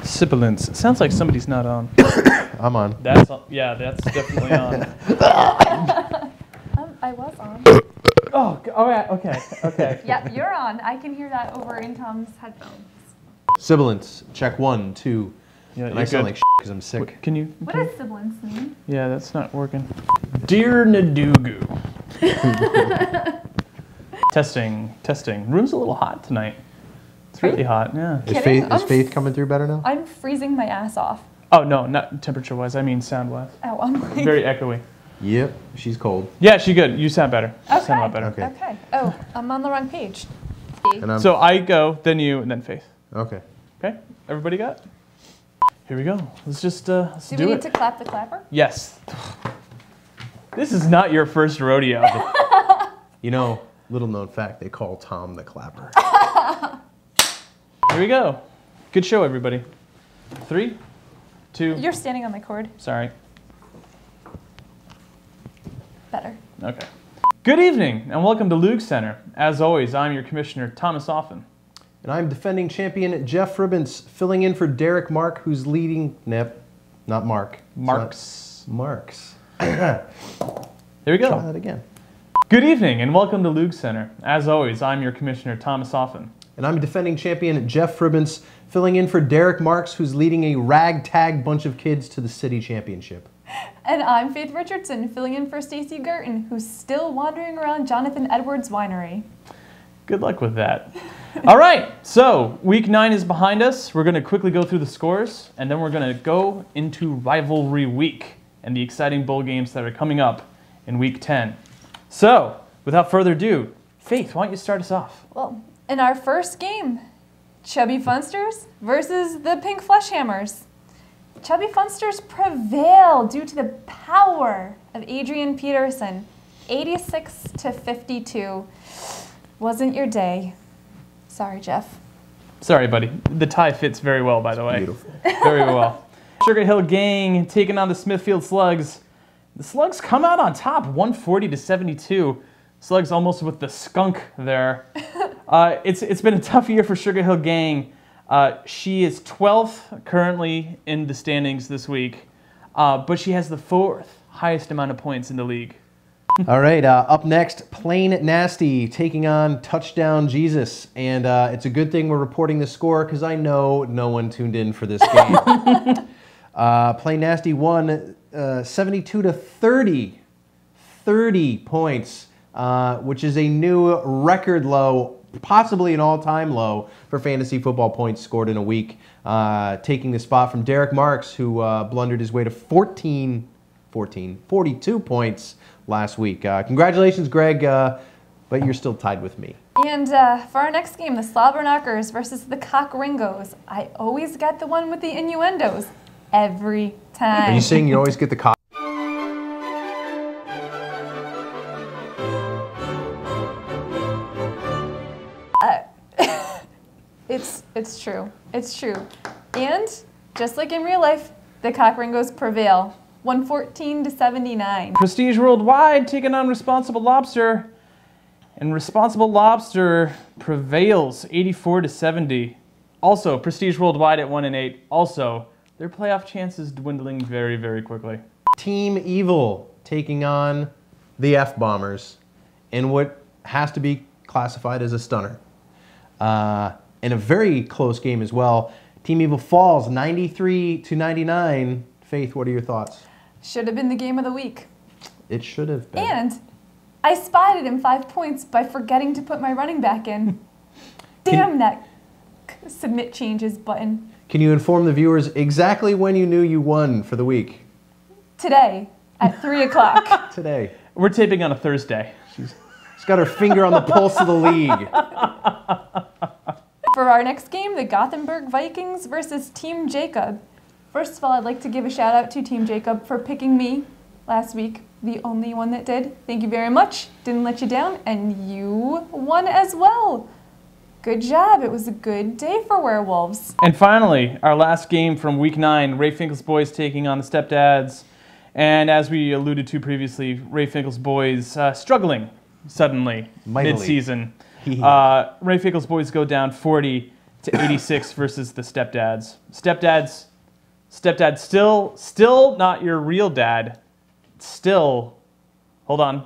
Sibilance. Sounds like somebody's not on. I'm on. That's that's definitely on. I was on. Oh, yeah, okay. Yep, you're on. I can hear that over in Tom's headphones. Sibilance. Check 1, 2. Yeah, And I sound like because I'm sick. Can you? What does sibilance mean? Yeah, that's not working. Dear Nadugu. Testing. Room's a little hot tonight. It's really hot, yeah. Is Faith coming through better now? I'm freezing my ass off. Oh, no, not temperature-wise. I mean sound-wise. Oh, I'm like... Very echoey. Yep, she's cold. Yeah, she's good. You sound better. Okay. You sound a lot better. Okay. Oh, I'm on the wrong page. And So I go, then you, and then Faith. Okay. Okay? Everybody got? Here we go. Let's just let's do it. Do we need to clap the clapper? Yes. This is not your first rodeo. You know, little known fact, they call Tom the clapper. Here we go. Good show, everybody. 3, 2. You're standing on my cord. Sorry. Better. Okay. Good evening, and welcome to LoOG Center. As always, I'm your commissioner, Thomas Offen. And I'm defending champion Jeff Ribbons, filling in for Derek Mark, who's leading... Nope, not Mark. Marks. Marks. There we go. Try that again. Good evening, and welcome to LoOG Center. As always, I'm your commissioner, Thomas Offen. And I'm defending champion Jeff Ribbons, filling in for Derek Marks, who's leading a ragtag bunch of kids to the city championship. And I'm Faith Richardson, filling in for Stacy Gurton, who's still wandering around Jonathan Edwards' winery. Good luck with that. All right, so week 9 is behind us. We're going to quickly go through the scores, and then we're going to go into rivalry week and the exciting bowl games that are coming up in week 10. So, without further ado, Faith, why don't you start us off? Well, in our first game, Chubby Funsters versus the Pink Fleshhammers. Chubby Funsters prevail due to the power of Adrian Peterson, 86-52. Wasn't your day. Sorry, Jeff. Sorry, buddy. The tie fits very well, by the way. Beautiful. Very well. Sugar Hill Gang taking on the Smithfield Slugs. The Slugs come out on top, 140-72. Slugs almost with the skunk there. It's been a tough year for Sugar Hill Gang. She is 12th currently in the standings this week, but she has the 4th highest amount of points in the league. All right, up next, Plain Nasty taking on Touchdown Jesus. And it's a good thing we're reporting the score because I know no one tuned in for this game. Plain Nasty won 72-30. 30 points, which is a new record low, possibly an all-time low for fantasy football points scored in a week, taking the spot from Derek Marks, who blundered his way to 42 points last week. Congratulations, Greg, but you're still tied with me. And for our next game, the Slobberknockers versus the Cockringos. I always get the one with the innuendos. Every time. Are you saying you always get the cock? It's true. It's true. And just like in real life, the Cockringos prevail, 114-79. Prestige Worldwide taking on Responsible Lobster, and Responsible Lobster prevails 84-70. Also, Prestige Worldwide at 1-8. Also, their playoff chances dwindling very, very quickly. Team Evil taking on the F-Bombers in what has to be classified as a stunner. In a very close game as well. Team Evil falls 93-99. Faith, what are your thoughts? Should have been the game of the week. It should have been. And I spotted him 5 points by forgetting to put my running back in. Damn that submit changes button. Can you inform the viewers exactly when you knew you won for the week? Today at 3 o'clock. Today. We're taping on a Thursday. She's got her finger on the pulse of the league. For our next game, the Gothenburg Vikings versus Team Jacob. First of all, I'd like to give a shout out to Team Jacob for picking me last week, the only one that did. Thank you very much. Didn't let you down, and you won as well. Good job. It was a good day for werewolves. And finally, our last game from week 9, Ray Finkel's boys taking on the Stepdads. And as we alluded to previously, Ray Finkel's boys struggling suddenly, Mightily. mid-season. Ray Finkel's boys go down 40-10. to 86 versus the stepdads. Stepdad still not your real dad. Still, hold on.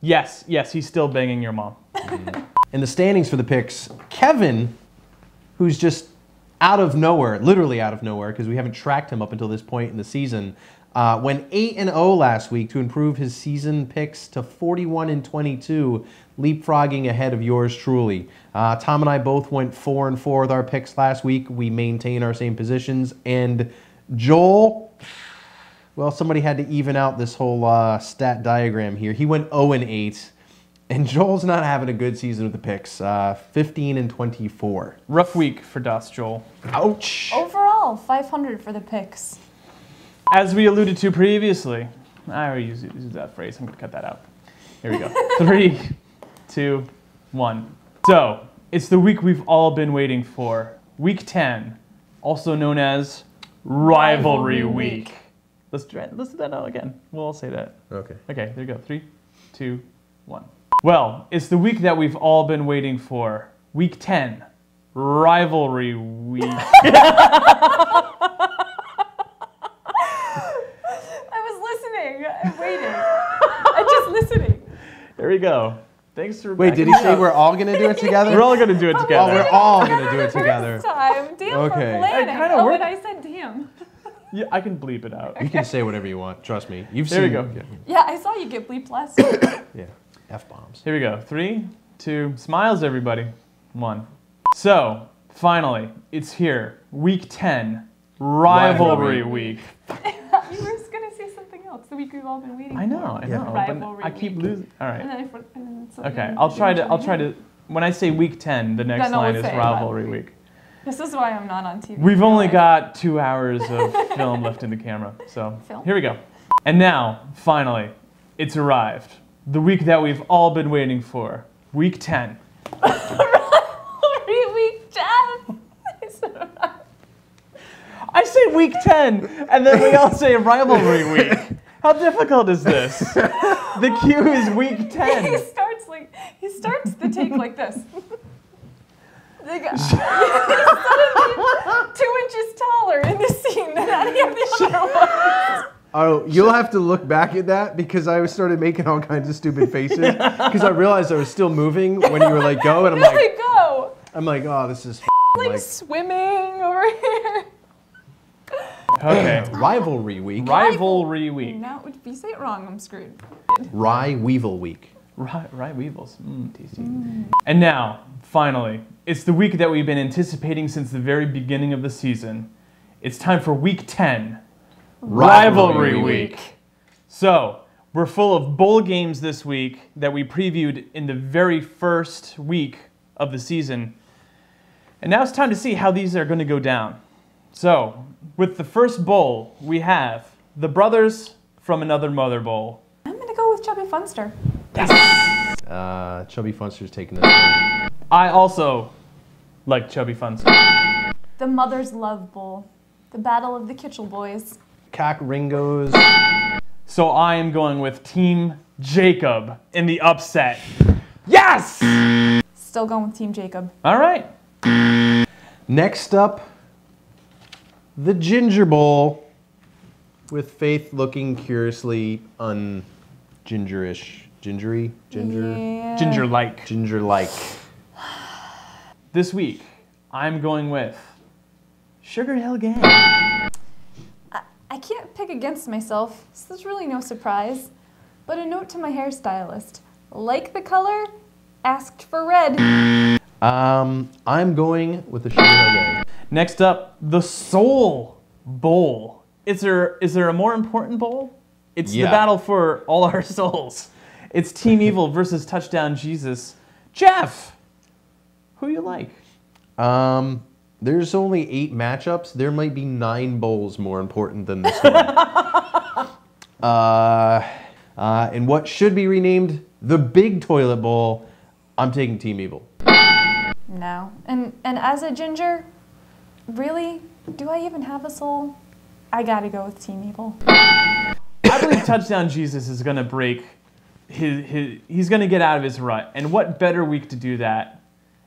Yes, he's still banging your mom. In the standings for the picks, Kevin, who's just out of nowhere, literally out of nowhere, because we haven't tracked him up until this point in the season, went 8-0 last week to improve his season picks to 41-22, leapfrogging ahead of yours truly. Tom and I both went 4-4 with our picks last week. We maintain our same positions. And Joel, well, somebody had to even out this whole stat diagram here. He went 0-8. And Joel's not having a good season with the picks. 15-24. Rough week for Dust, Joel. Ouch. Overall, 500 for the picks. As we alluded to previously, I already used that phrase. I'm going to cut that out. Here we go. 3, 2, 1. So, it's the week we've all been waiting for. Week 10, also known as Rivalry Week. Let's do that out again. We'll all say that. Okay. Okay, there you go. 3, 2, 1. Well, it's the week that we've all been waiting for. Week 10, Rivalry Week. I'm waiting. I'm just listening. There we go. Thanks for. Wait, did he say we're all gonna do it together? We're all gonna do it together. Oh, we're all gonna do it together. First time, damn Okay. for planning. kinda Oh, worked. and I said damn. Yeah, I can bleep it out. You can say whatever you want. Trust me. You've There seen. we go. Yeah, I saw you get bleeped last week. Yeah. F-bombs. Here we go. 3, 2, smiles, everybody. 1. So, finally, it's here. Week 10, Rivalry Week. You were just gonna say something else. The week we've all been waiting I know. for. Yeah. But Rivalry I keep Week. losing. All And right. then and then something Okay. I'll try again. to. When I say week 10, the next Then I'll line is say Rivalry Rivalry. Week. This is why I'm not on TV. We've only Live. got 2 hours of film left in the camera, so Film. here we go. And now, finally, it's arrived. The week that we've all been waiting for. Week 10. Rivalry Week, Jeff. I say week 10, and then we all say Rivalry Week. How difficult is this? The cue is week He 10. starts the take like this. They got, he's suddenly 2 inches taller in the scene than any of the other ones. Oh, you'll have to look back at that because I started making all kinds of stupid faces because I realized I was still moving when you were like go, and There we go. I'm like, oh, this is Like swimming over here. Okay. Rivalry Week. Rivalry Week. Now, if you say it wrong, I'm screwed. Rye Weevil Week. Rye Weevils. Tasty. And now, finally, it's the week that we've been anticipating since the very beginning of the season. It's time for week 10. Rivalry Week. So, we're full of bowl games this week that we previewed in the very first week of the season. And now it's time to see how these are going to go down. So, with the first bowl, we have the Brothers from Another Mother Bowl. I'm going to go with Chubby Funster. Chubby Funster's taking this one. I also like Chubby Funster. The Mother's Love Bowl. The Battle of the Kitchell Boys. Cock Ringos. So I am going with Team Jacob in the upset. Yes! Still going with Team Jacob. All right. Next up, the Ginger Bowl, with Faith looking curiously ungingerish. Ginger? Yeah. Ginger-like. Ginger-like. This week, I'm going with Sugar Hill Gang. I can't pick against myself, so there's really no surprise. But a note to my hairstylist. Like the color, asked for red. I'm going with the Sugar Hill Gang. Next up, the Soul Bowl. Is there a more important bowl? It's the battle for all our souls. It's Team Evil versus Touchdown Jesus. Jeff, who you like? There's only 8 matchups. There might be 9 bowls more important than this one. And what should be renamed the Big Toilet Bowl, I'm taking Team Evil. No. And as a ginger, really, do I even have a soul? I gotta go with Team Evil. I believe Touchdown Jesus is going to break he's going to get out of his rut. And what better week to do that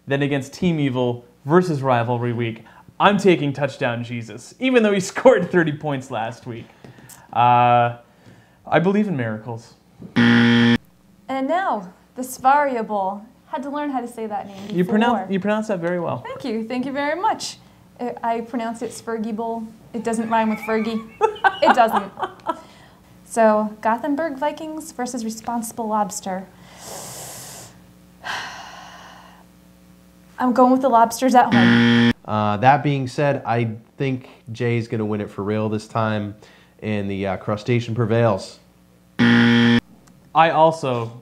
than against Team Evil versus Rivalry Week. I'm taking Touchdown Jesus, even though he scored 30 points last week. I believe in miracles. And now, the Svaria Bowl. Had to learn how to say that name before. You pronounce that very well. Thank you very much. I pronounced it Sfergie Bowl. It doesn't rhyme with Fergie. It doesn't. So, Gothenburg Vikings versus Responsible Lobster. I'm going with the Lobsters at home. That being said, I think Jay's going to win it for real this time, and the crustacean prevails. I also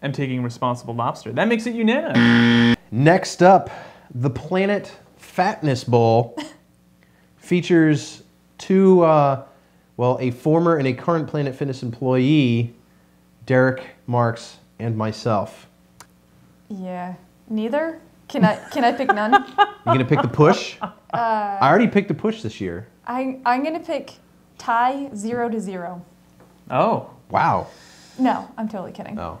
am taking Responsible Lobster. That makes it unanimous. Next up, the Planet Fatness Bowl features two, a former and a current Planet Fitness employee, Derek Marks, and myself. Yeah, neither. Can I pick none? You gonna pick the push? I already picked the push this year. I'm gonna pick tie 0-0. Oh. Wow. No, I'm totally kidding. Oh.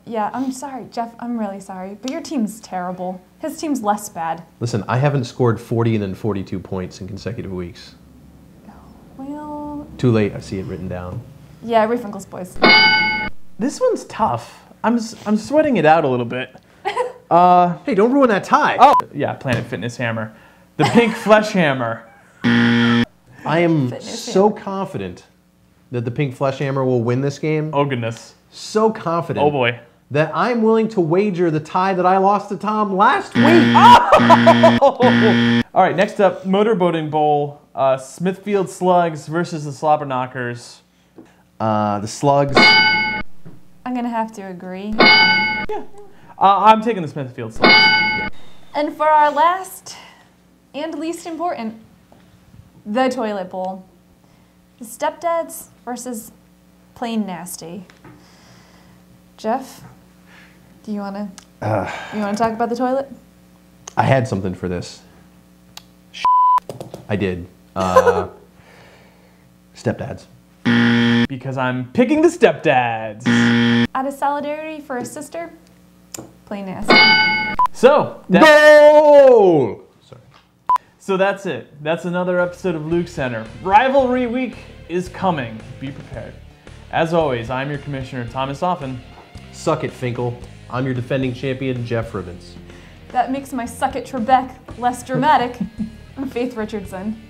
Yeah, I'm sorry, Jeff. I'm really sorry, but your team's terrible. His team's less bad. Listen, I haven't scored 40 and then 42 points in consecutive weeks. Well. Too late. I see it written down. Yeah, Ravenfinkles boys. This one's tough. I'm sweating it out a little bit. Hey, don't ruin that tie. Oh, yeah, Planet Fitness Hammer. The Pink Flesh Hammer. I am so confident that the Pink Flesh Hammer will win this game. Oh, goodness. So confident. Oh, boy. That I'm willing to wager the tie that I lost to Tom last week. Oh! All right, next up, Motorboating Bowl. Smithfield Slugs versus the Slobberknockers. The Slugs. I'm gonna have to agree. Yeah. I'm taking the Smithfield Slugs. And for our last and least important, the Toilet Bowl. The Stepdads versus Plain Nasty. Jeff, do you wanna talk about the toilet? I had something for this. I did. Stepdads. Because I'm picking the Stepdads. Out of solidarity for a sister, Plain Nasty. So, Goal! Sorry. So that's it. That's another episode of Luke Center. Rivalry Week is coming. Be prepared. As always, I'm your commissioner, Thomas Offen. Suck it, Finkel. I'm your defending champion, Jeff Ribbons. That makes my suck at Trebek less dramatic. I'm Faith Richardson.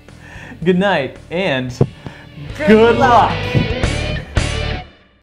Good night and good luck.